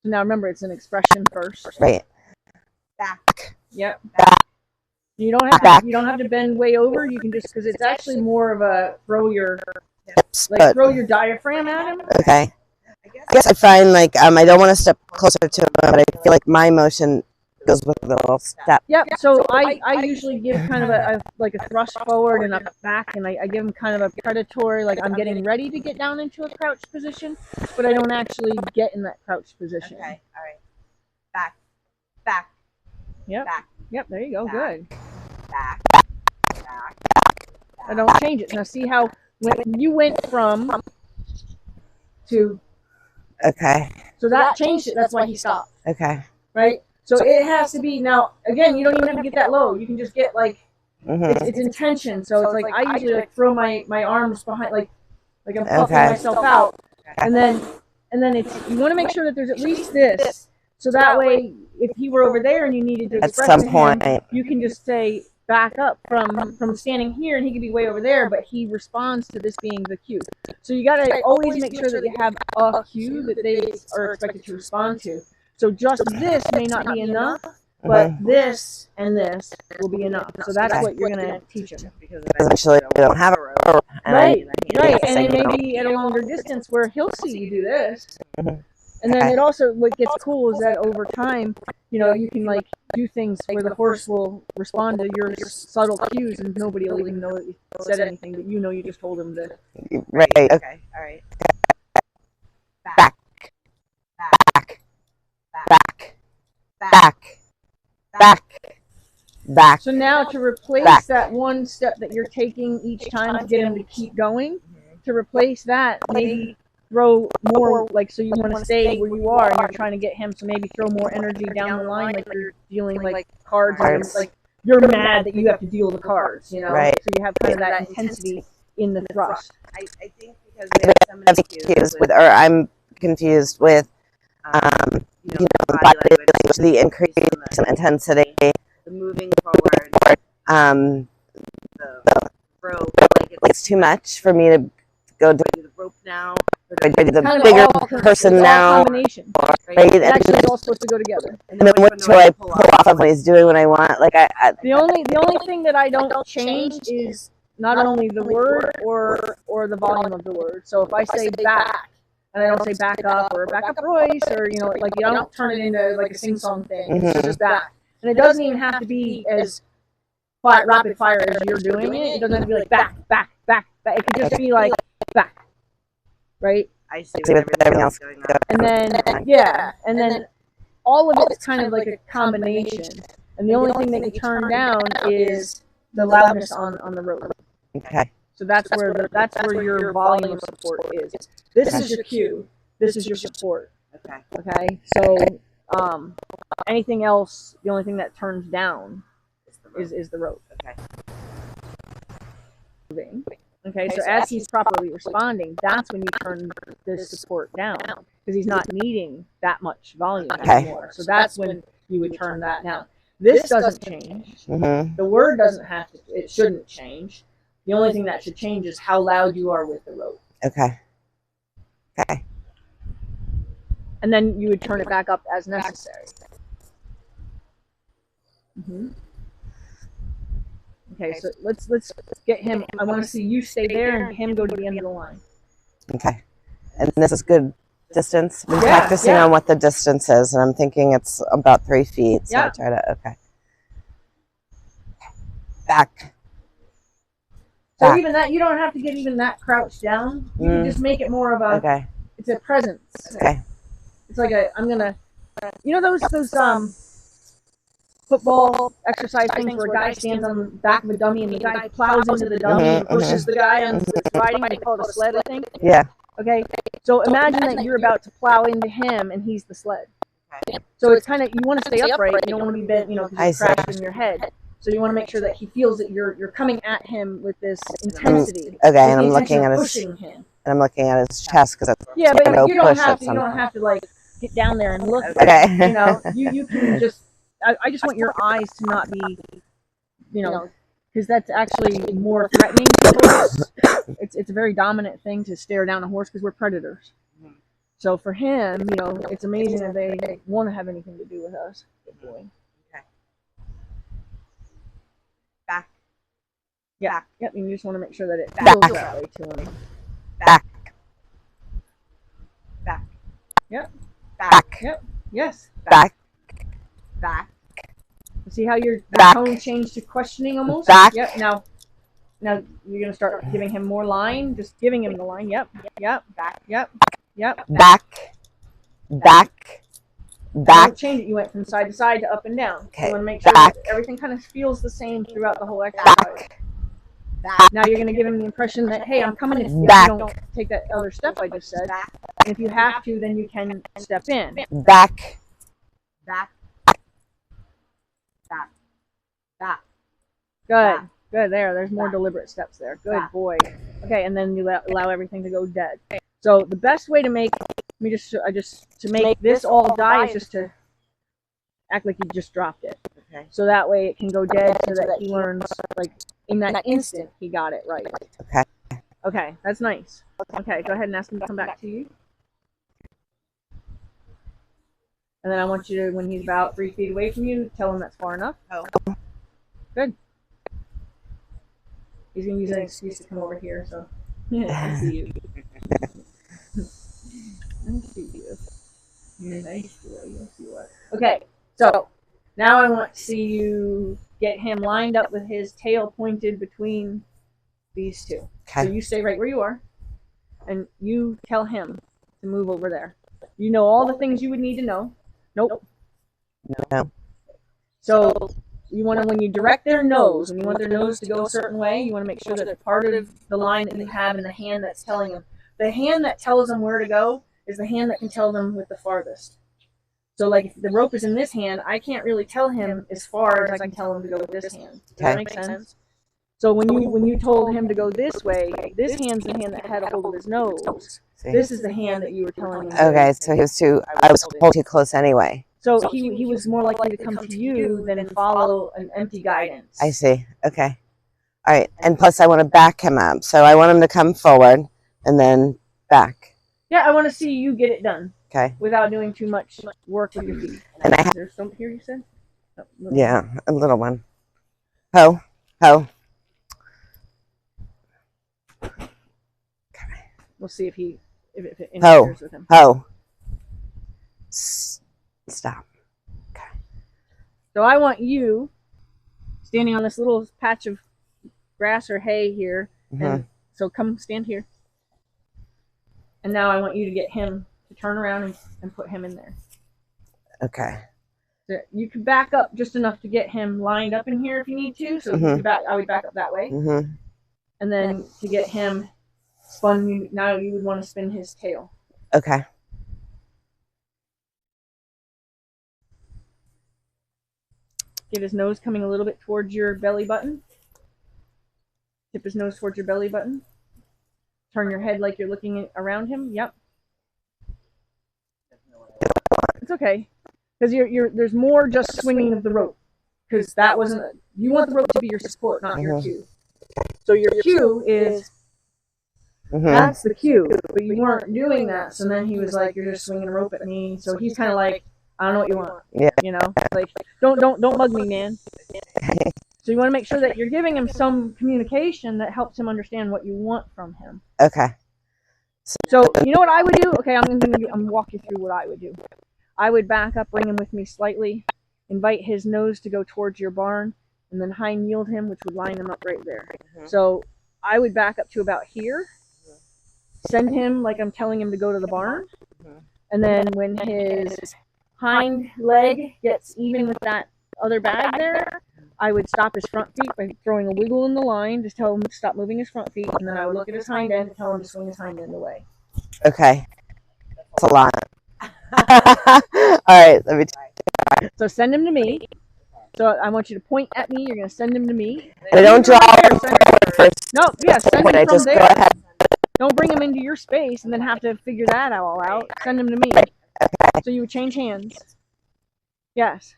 So now remember, it's an expression first. Right. Back. Yep. Back. You don't have to bend way over. You can just, because it's actually more of a throw your diaphragm at him. Okay. I guess I find like I don't want to step closer to him, but I feel like my motion goes with the little step. Yep. So I usually give kind of a thrust forward and a back, and I give him kind of a predatory, like I'm getting ready to get down into a crouch position, but I don't actually get in that crouch position. Okay. All right. Back. Back. Yep. Back. Yep. There you go. Back. Good. Back. Back. I don't change it. Now see how when you went from to. Okay. So that changed it. That's why he stopped. Okay. Right. So it has to be now. Again, you don't even have to get that low. You can just get like it's intention. So it's like I usually like throw my arms behind, like I'm puffing myself out, and then it's you want to make sure that there's at least this. So that way, if he were over there and you needed to express at some to point, him, you can just say back up from standing here, and he could be way over there, but he responds to this being the cue. So you got to always make sure that you have a cue that they are expected to respond to. So just this may not be enough, but this and this will be enough. So that's what you're going to teach him. Because eventually we don't have a rope. Right. And it may be at a longer distance where he'll see you do this. And then it also, what gets cool is that over time, you can like do things where the horse will respond to your subtle cues and nobody will even know that you said anything, but you just told him to. Right. Okay. All right. Back. Back. Back. Back. Back. Back. So now to replace that one step that you're taking each time to get him to keep going, to replace that, maybe throw more, like, so you want to stay where you are and you're trying to get him, so maybe throw more energy down the line, like you're dealing like cards, and like you're mad that you have to deal the cards, Right. So you have kind of that intensity in the thrust. I think because we have some of the cues with, or I'm confused with, body language, the increase in intensity, the moving forward, the rope, like it's too much for me to go do the rope now. the Kind of bigger all person all now, combination. right? It actually is all supposed to go together. And then which do I pull off of when he's doing what I want? Like The only thing that I don't change is not only the word or the volume of the word. So if I say back and I don't say back up or back up Royce, or like I don't turn it into like a sing song thing. It's just back. And it doesn't even have to be as rapid fire as you're doing it. It doesn't have to be like back. It could just be like back. Right? I see with everything else going on. And then all of it's kind of like a combination. And the only thing that you turn down is the loudness on the road. okay. So that's where your volume of support is. This is your cue. This is your support. Okay. Okay. So anything else, the only thing that turns down is the rope. Okay. Okay, so as he's properly responding, that's when you turn this support down, because he's not needing that much volume anymore. So that's when you would turn that down. This doesn't change. The word doesn't have to. It shouldn't change. The only thing that should change is how loud you are with the rope. Okay. And then you would turn it back up as necessary. Okay, so let's get him. I want to see you stay there and him go to the end of the line. Okay. And this is good distance. I've been practicing on what the distance is, and I'm thinking it's about 3 feet. So I try to, Back. So even that, you don't have to get even that crouched down. You can just make it more of a, it's a presence. Okay. It's like I'm gonna, those football exercise things where a guy stands on the back of a dummy and the guy plows into the dummy and pushes the guy on the riding. They call it a sled, I think. Yeah. Okay. So imagine that you're about to plow into him and he's the sled. So it's kind of, you want to stay upright. You don't want to be bent, because you're crashing your head. So you want to make sure that he feels that you're coming at him with this intensity. Okay, and I'm looking at pushing him. And I'm looking at his chest because it's but you don't have to like get down there and look. Okay. You can just. I just want your eyes to not be, because that's actually more threatening to a horse. It's a very dominant thing to stare down a horse because we're predators. So for him, you know, it's amazing that they want to have anything to do with us. Good boy. Okay. Back. Yeah. Back. Yep. And you just want to make sure that it Back. feels that way to him. Back. Back. Yep. Back. Yep. Yes. Back. Back. See how your Back. tone changed to questioning almost? Back. Yep. Now you're gonna start giving him more line. Just giving him the line. Yep. Yep. Back. Yep. Yep. Back. Back. Don't Back. change it. You went from side to side to up and down. Okay. You want to make sure Back. that everything kind of feels the same throughout the whole exercise. Back. Back. Now you're going to give him the impression that, hey, I'm coming if Back. you don't take that other step I just said. Back. And if you have to, then you can step in. Back. Back. Back. Back. Good. Back. Good. There's more Back. deliberate steps there. Good Back. boy. Okay, and then you allow everything to go dead. So the best way to make to make this all die is just to act like you just dropped it. Okay. So that way it can go dead so that he learns, like, in that instant he got it right. Okay. Okay, that's nice. Okay, go ahead and ask him to come back to you. And then I want you to, when he's about 3 feet away from you, tell him that's far enough. Oh. Good. He's going to use an excuse to come over here, so. I see you. I see you. You're a nice boy. Yes, you are. Okay, so now I want to see you get him lined up with his tail pointed between these two. So Okay. you stay right where you are, and you tell him to move over there. You know all the things you would need to know. Nope. No. So you want to, when you direct their nose, and you want their nose to go a certain way, you want to make sure that they're part of the line that you have in the hand that's telling them. The hand that tells them where to go is the hand that can tell them with the farthest. So, like, if the rope is in this hand, I can't really tell him as far as I can tell him to go with this hand. Does that make sense? So when you told him to go this way, this hand's the hand that had a hold of his nose. See. This is the hand that you were telling him. to Okay, go. so I was holding too close anyway. So he was more likely to come to you than follow an empty guidance. I see. Okay. All right. And plus I want to back him up. So I want him to come forward and then back. Yeah, I want to see you get it done Okay. without doing too much work with your feet. And I have, There's some here, you said? Oh, little- yeah, a little one. Ho. Ho. We'll see if it Ho. interferes with him. Ho. Stop. So I want you standing on this little patch of grass or hay here. And so come stand here. And now I want you to get him to turn around and put him in there. Okay. So you can back up just enough to get him lined up in here if you need to. So you I would back up that way. And then to get him spun, now you would want to spin his tail. Okay. Get his nose coming a little bit towards your belly button. Tip his nose towards your belly button. Turn your head like you're looking around him. Yep. It's okay. Because there's more just swinging of the rope. Because that wasn't, you want the rope to be your support, not your cue. So your cue is, that's the cue. But you weren't doing that. So then he was like, you're just swinging a rope at me. So he's kind of like, I don't know what you want. Yeah. You know, like, don't bug me, man. So you want to make sure that you're giving him some communication that helps him understand what you want from him. Okay. So you know what I would do? Okay, I'm gonna walk you through what I would do. I would back up, bring him with me slightly, invite his nose to go towards your barn, and then hind yield him, which would line him up right there. So I would back up to about here, send him like I'm telling him to go to the barn, and then when his hind leg gets even with that other bag there, I would stop his front feet by throwing a wiggle in the line, just tell him to stop moving his front feet, and then I would look at his hind end and tell him to swing his hind end away. Okay. That's a lot. All right. Let me try. So send him to me. So I want you to point at me. You're going to send him to me. And I don't draw him first. No, yeah, send When him I from just go there. ahead. Don't bring him into your space and then have to figure that all out. Send him to me. So you would change hands. Yes.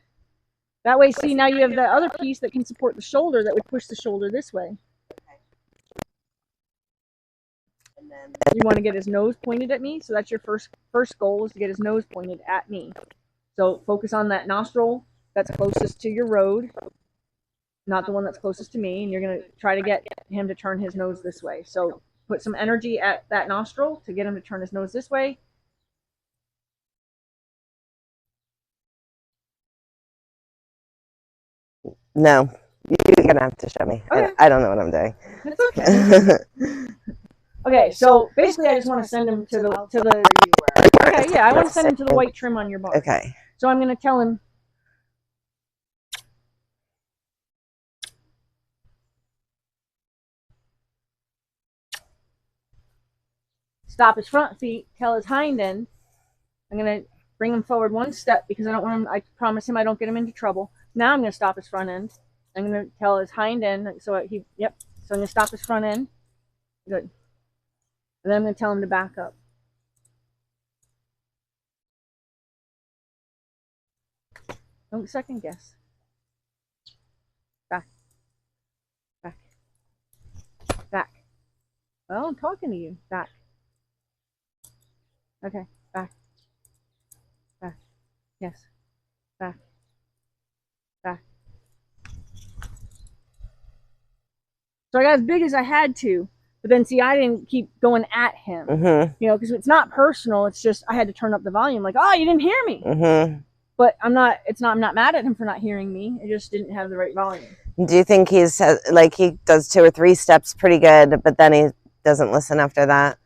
That way, see, now you have the other piece that can support the shoulder that would push the shoulder this way. And then you want to get his nose pointed at me. So that's your first goal, is to get his nose pointed at me. So focus on that nostril that's closest to your road, not the one that's closest to me, and you're going to try to get him to turn his nose this way. So put some energy at that nostril to get him to turn his nose this way. No, you're gonna have to show me. Okay. I don't know what I'm doing. It's okay. Okay, so basically I just want to send him to the okay, yeah, I want to send him to the white trim on your bar. Okay. So I'm going to tell him, stop his front feet, tell his hind end. I'm going to bring him forward one step because I don't want him, I promise him I don't get him into trouble. Now I'm going to stop his front end. I'm going to tell his hind end, so so I'm going to stop his front end. Good. And then I'm going to tell him to back up. Don't second guess. Back. Back. Back. Well, I'm talking to you. Back. Okay. Back. Back. Yes. Back. Back. So I got as big as I had to, but then see, I didn't keep going at him. You know, because it's not personal. It's just I had to turn up the volume. Like, oh, you didn't hear me. But I'm not mad at him for not hearing me. I just didn't have the right volume. Do you think he's like he does 2 or 3 steps pretty good, but then he doesn't listen after that?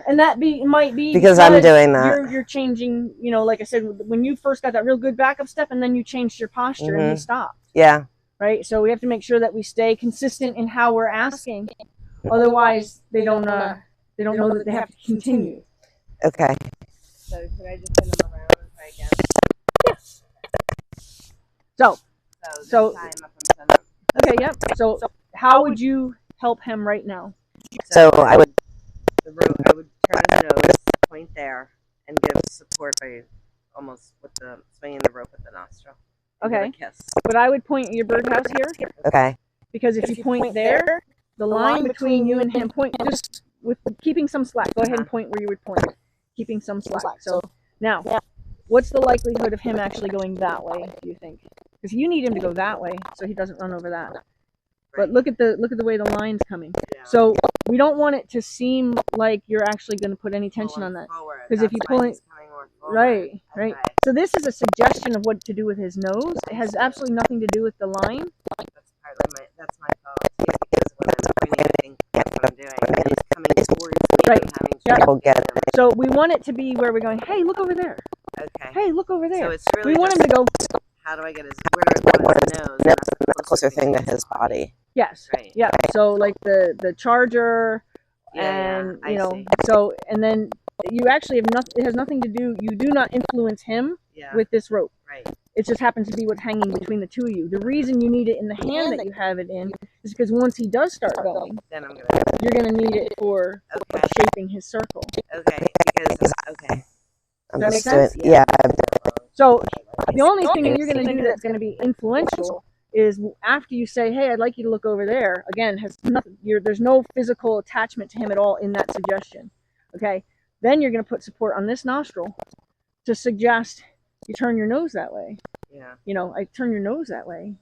And that might be because I'm doing that. You're changing, you know, like I said, when you first got that real good backup step, and then you changed your posture and he stopped. Yeah. Right. So we have to make sure that we stay consistent in how we're asking. Otherwise, they don't know that they have to continue. Okay. So could I just send them around and try again? So time up and send them. okay, yep. So how would you help him right now? So I would turn his nose, point there, and give support by almost with the swinging the rope at the nostril. Okay. Give a kiss. But I would point your birdhouse here. Okay. Because if you point there, the line between you and him point just with keeping some slack. Go ahead and point where you would point, keeping some slack. So now, what's the likelihood of him actually going that way? Do you think? Because you need him to go that way so he doesn't run over that. But look at the way the line's coming. Yeah. So we don't want it to seem like you're actually going to put any tension on that. Because if you pull it, right. Okay. So this is a suggestion of what to do with his nose. It has absolutely nothing to do with the line. That's my fault. It's because when I'm pointing, that's what I'm doing. And he's coming towards me. Right. I'm having Yeah. People get it. So we want it to be where we're going, hey, look over there. Okay. Hey, look over there. So it's really We want him to go, how do I get his, where do I put his nose? That's the closer thing to his body. yes. Right. Yeah. So like the charger and, I you know, see. so, and then you actually have nothing, it has nothing to do, you do not influence him Yeah. with this rope. Right. It just happens to be what's hanging between the two of you. The reason you need it in the hand that you have it in is because once he does start going, Then I'm gonna. you're going to need it for Okay. shaping his circle. Okay. Because okay. I'm Does that just make doing, sense? yeah. So the only thing that you're going to do that's going to be influential is after you say, hey, I'd like you to look over there, again, has nothing, there's no physical attachment to him at all in that suggestion. Okay. Then you're going to put support on this nostril to suggest you turn your nose that way. Yeah. You know, I turn your nose that way.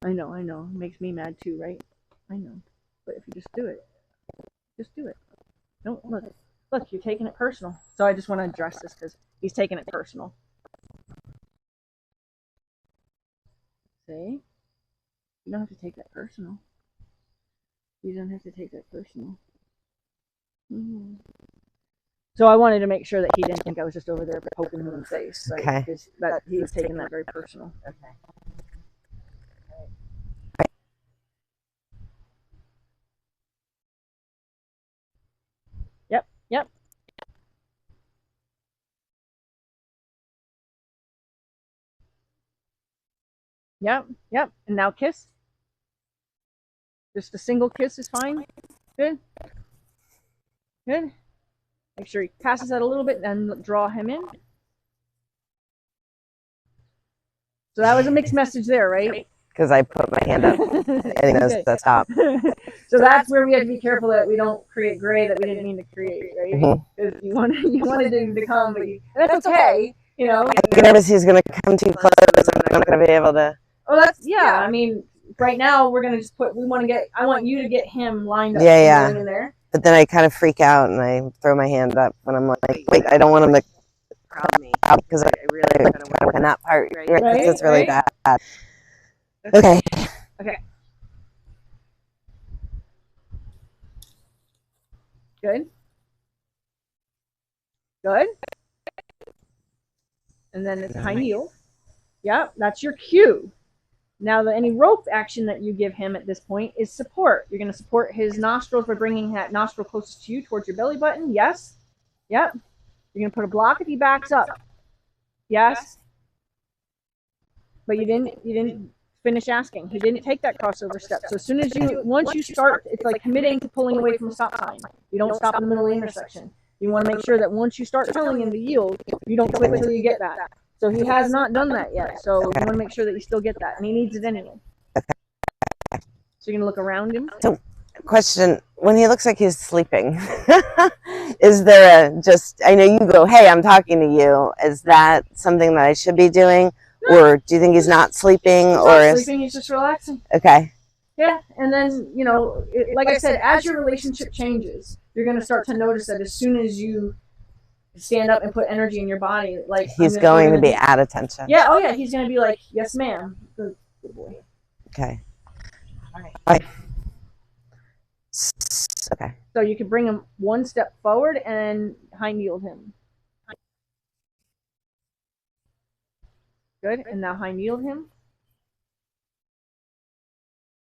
I know. It makes me mad too, right? I know. But if you just do it. Don't look, you're taking it personal. So I just want to address this because he's taking it personal. See? You don't have to take that personal. You don't have to take that personal. So I wanted to make sure that he didn't think I was just over there poking him in the face. Right? Okay. Because that he was taking that very personal. Okay. Yep. Yep. And now kiss. Just a single kiss is fine. Good. Make sure he passes that a little bit and draw him in. So that was a mixed message there, right? because I put my hand up and he knows Okay. to stop. So that's where we have to be careful that we don't create gray that we didn't mean to create, right? Mhm. Because you wanted him to come, but and that's okay, you know. I get nervous he's going to come too close and I'm not going to be able to. Oh, that's yeah. I mean, right now we're gonna just put. I want you to get him lined up. Yeah. In there. But then I kind of freak out and I throw my hand up when I'm like, wait, I don't want him to Crowd me. crowd because I really really kind of kind of in that part. Right. Right? 'Cause it's really Right. bad. Okay. Good. Good. And then it's high heel. Yep, that's your cue. Now, any rope action that you give him at this point is support. You're going to support his nostrils by bringing that nostril closest to you towards your belly button. Yes. Yep. You're going to put a block if he backs up. Yes. But you didn't finish asking. He didn't take that crossover step. So as soon as once you start, it's like committing to pulling away from a stop sign. You don't stop in the middle of the intersection. You want to make sure that once you start telling him to yield, you don't quit until you get that. So he has not done that yet. So you want to make sure that you still get that, and he needs it anyway. Okay. So you're gonna look around him. So, question: when he looks like he's sleeping, is there I know you go, hey, I'm talking to you. Is that something that I should be doing, or do you think he's not sleeping, He's just relaxing. Okay. Yeah, and then like I said, as your relationship changes, you're gonna start to notice that as soon as you stand up and put energy in your body, like he's going to be at attention. Yeah. Oh yeah. He's gonna be like, yes, ma'am. Good boy. Okay. All right. Bye. Okay. So you can bring him one step forward and hind yield him. Good. And now hind yield him.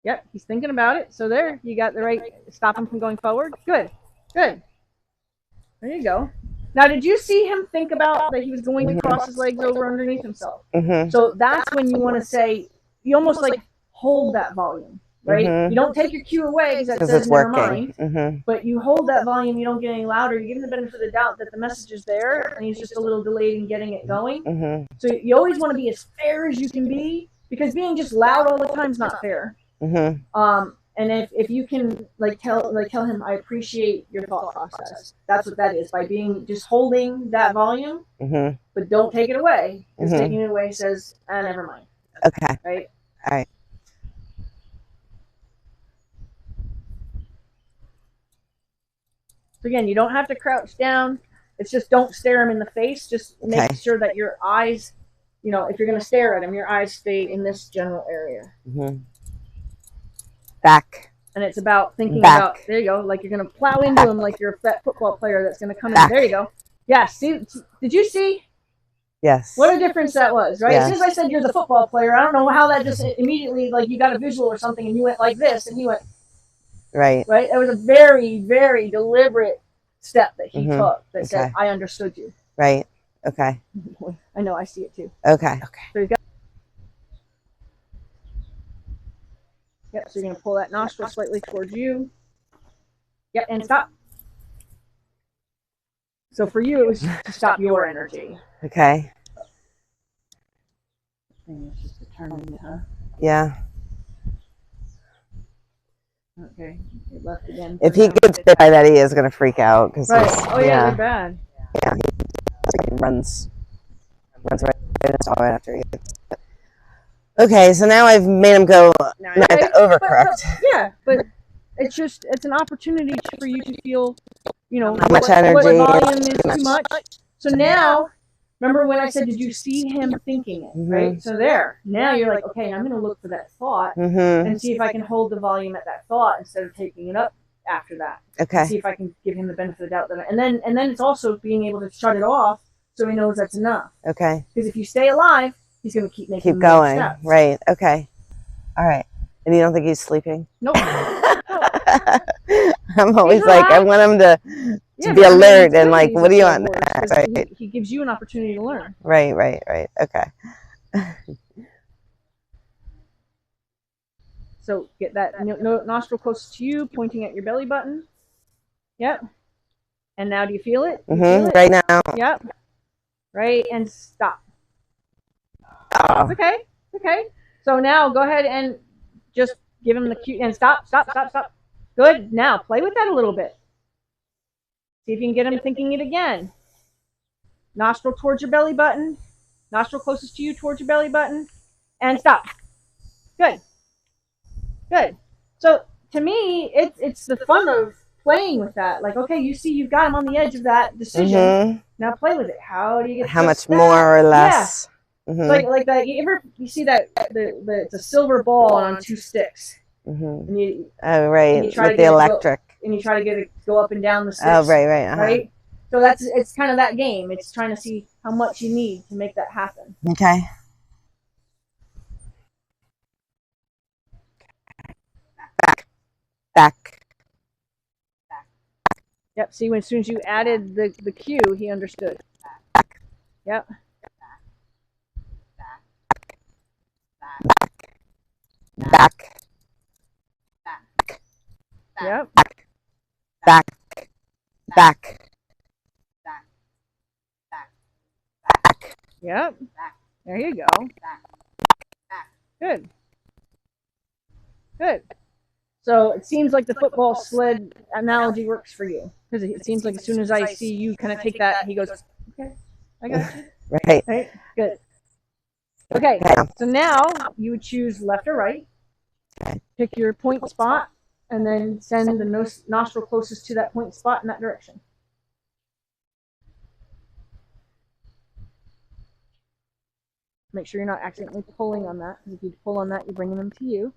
Yep. He's thinking about it. So there, you got the right. Stop him from going forward. Good. Good. There you go. Now, did you see him think about that he was going to cross his legs over underneath himself? Mm-hmm. So that's when you want to say, you almost like hold that volume, right? Mm-hmm. You don't take your cue away because that says it's never working. mind, Mm-hmm. but you hold that volume, you don't get any louder, you give him the benefit of the doubt that the message is there and he's just a little delayed in getting it going. Mm-hmm. So you always want to be as fair as you can be, because being just loud all the time is not fair. Mm-hmm. And if you can tell him, I appreciate your thought process. That's what that is, by being just holding that volume, Mm-hmm. but don't take it away, because Mm-hmm. taking it away says, never mind. Okay. Right? All right. So again, you don't have to crouch down. It's just don't stare him in the face. Just make Okay. sure that your eyes, if you're going to stare at him, your eyes stay in this general area. Mm-hmm. Back. And it's about thinking Back. about, there you go, like you're going to plow into him like you're a fat football player that's going to come Back. in. There you go. Yeah, see, did you see Yes. what a difference that was, right? Yeah. As soon as I said you're the football player, I don't know how that just immediately, you got a visual or something and you went like this and he went, Right. right? It was a very, very deliberate step that he Mm-hmm. took that said, Okay. I understood you. Right. Okay. I know, I see it too. Okay. So you got. Yep, so you're going to pull that nostril slightly towards you. Yep, and stop. So for you, it was to stop your energy. Okay. It's just determined, huh? Yeah. Okay, it left again. If he gets bit by that, he is going to freak out because Right. Oh yeah, they're bad. Yeah. He runs right after you. Okay, so now I've made him go. Now I have to overcorrect. But it's an opportunity for you to feel, How much energy what volume is too too much. So now, remember when I said, did you see him thinking it, right? So there, now you're like, okay, I'm going to look for that thought Mm-hmm. and see if I can hold the volume at that thought instead of taking it up after that. Okay. See if I can give him the benefit of the doubt and then it's also being able to shut it off so he knows that's enough. Okay. Because if you stay alive, he's going to keep making Keep more going. steps. Right. Okay. All right. And you don't think he's sleeping? Nope. I'm always He's like, I relaxed. want him to Yeah, be but I mean, alert it's and good like, that what do he's you a want? slow horse, 'cause Right. he gives you an opportunity to learn. Right. Okay. So get that nostril close to you, pointing at your belly button. Yep. And now do you feel it? You feel it? Right now. Yep. Right, and stop. Oh. Okay. Okay. So now go ahead and just give him the cue and stop. Good. Now play with that a little bit. See if you can get him thinking it again. Nostril towards your belly button. Nostril closest to you towards your belly button. And stop. Good. Good. So to me, it's the fun of playing with that. Like, okay, you see you've got him on the edge of that decision. Mm-hmm. Now play with it. How do you get How much that? more or less? Yeah. Mm-hmm. Like that. You see that it's a silver ball on two sticks. Mm-hmm. And you, oh, right. and you try With to the electric. and you try to get it go up and down the sticks. Oh, right, right. Uh-huh. Right? So it's kind of that game. It's trying to see how much you need to make that happen. Okay. Back. Yep. See, as soon as you added the cue, he understood. Yep. Back. Yep. Back. Yep. There you go. Good. Good. So it seems like the football sled analogy works for you, because it seems like as soon as I see you kind of take that, he goes, okay, I got you. Right. Right? Good. Okay, so now you would choose left or right, pick your point spot, and then send the nostril closest to that point spot in that direction. Make sure you're not accidentally pulling on that, because if you pull on that, you're bringing them to you.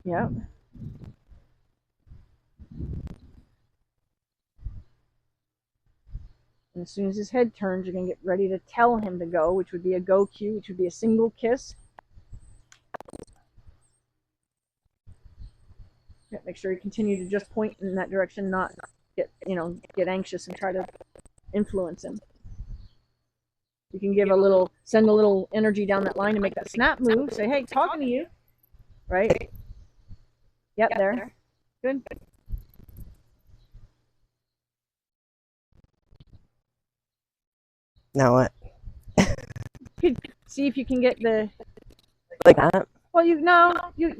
Yep. And as soon as his head turns, you're going to get ready to tell him to go, which would be a go cue, which would be a single kiss. Yeah, make sure you continue to just point in that direction, not get anxious and try to influence him. You can send a little energy down that line to make that snap move. Say, hey, talking to you. Right? Yep, there. Good. Now what? See if you can get the... Like that? Well, you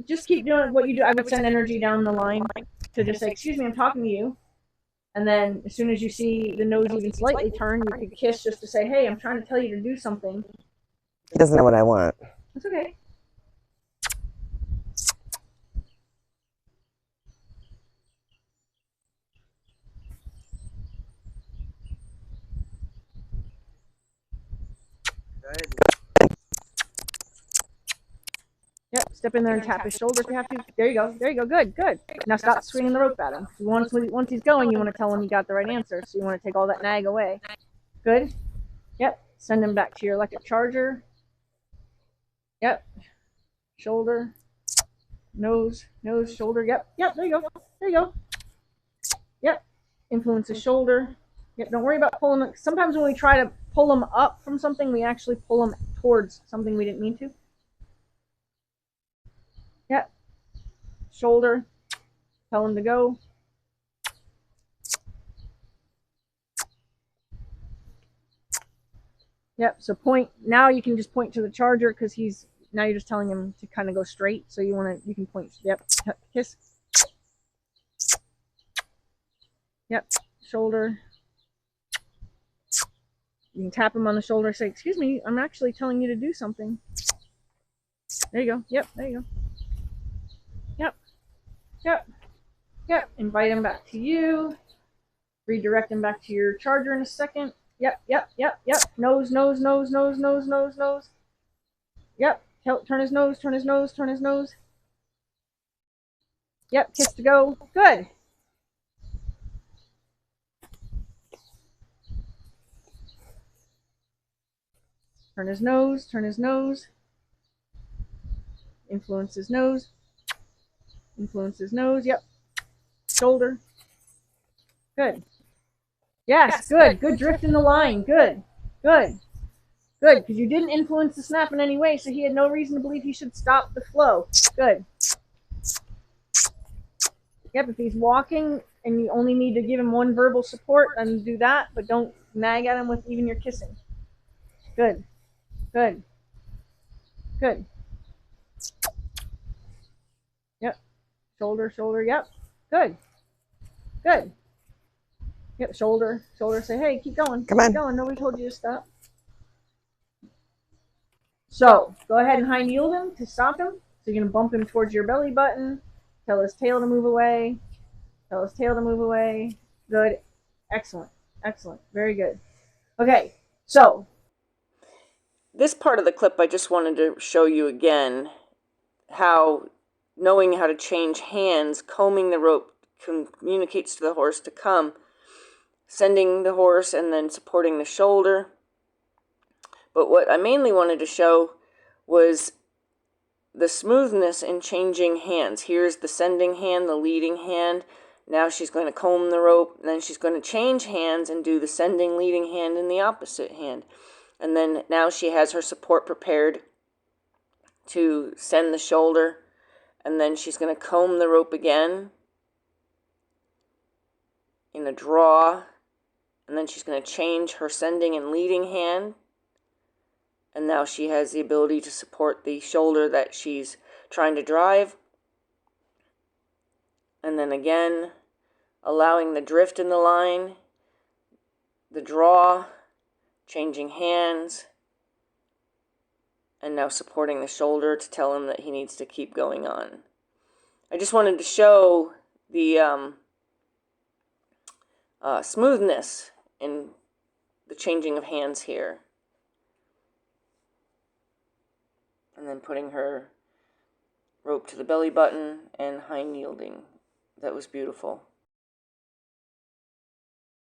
just keep doing what you do. I would send energy down the line to just say, excuse me, I'm talking to you. And then as soon as you see the nose even slightly turn, you could kiss just to say, hey, I'm trying to tell you to do something. He doesn't know what I want. That's okay. Good. Yep, step in there and tap his shoulder if you have to. There you go. There you go. Good, good. Now stop swinging the rope at him. Once he's going, you want to tell him you got the right answer. So you want to take all that nag away. Good. Yep. Send him back to your electric charger. Yep. Shoulder. Nose. Nose. Shoulder. Yep. Yep. There you go. There you go. Yep. Influence his shoulder. Yep. Don't worry about pulling him. Sometimes when we try to pull him up from something, we actually pull him towards something we didn't mean to. Yep. Shoulder. Tell him to go. Yep. So point. Now you can just point to the charger because now you're just telling him to kind of go straight. So you can point. Yep. Kiss. Yep. Shoulder. You can tap him on the shoulder. Say, excuse me, I'm actually telling you to do something. There you go. Yep. There you go. Yep. Yep. Yep. Invite him back to you. Redirect him back to your charger in a second. Yep. Yep. Yep. Yep. Nose, nose, nose, nose, nose, nose, nose. Yep. Turn his nose, turn his nose, turn his nose. Yep. Kiss to go. Good. Turn his nose, turn his nose. Influence his nose. Influence his nose. Yep. Shoulder. Good. Yes, good. Good drift in the line. Good. Good. Good, because you didn't influence the snap in any way, so he had no reason to believe he should stop the flow. Good. Yep, if he's walking and you only need to give him one verbal support, then do that, but don't nag at him with even your kissing. Good. Good. Good. Yep. Shoulder, shoulder. Yep. Good. Good. Yep. Shoulder, shoulder. Say, hey, keep going. Come on. Keep going. Nobody told you to stop. So go ahead and high kneel him to stop him. So you're gonna bump him towards your belly button. Tell his tail to move away. Tell his tail to move away. Good. Excellent. Excellent. Very good. Okay. So this part of the clip, I just wanted to show you again how knowing how to change hands, combing the rope communicates to the horse to come, sending the horse and then supporting the shoulder. But what I mainly wanted to show was the smoothness in changing hands. Here's the sending hand, the leading hand. Now she's going to comb the rope, and then she's going to change hands and do the sending, leading hand in the opposite hand. And then now she has her support prepared to send the shoulder, and then she's going to comb the rope again in a draw, and then she's going to change her sending and leading hand, and now she has the ability to support the shoulder that she's trying to drive. And then again, allowing the drift in the line, the draw, changing hands, and now supporting the shoulder to tell him that he needs to keep going on. I just wanted to show the smoothness in the changing of hands here. And then putting her rope to the belly button and high yielding. That was beautiful.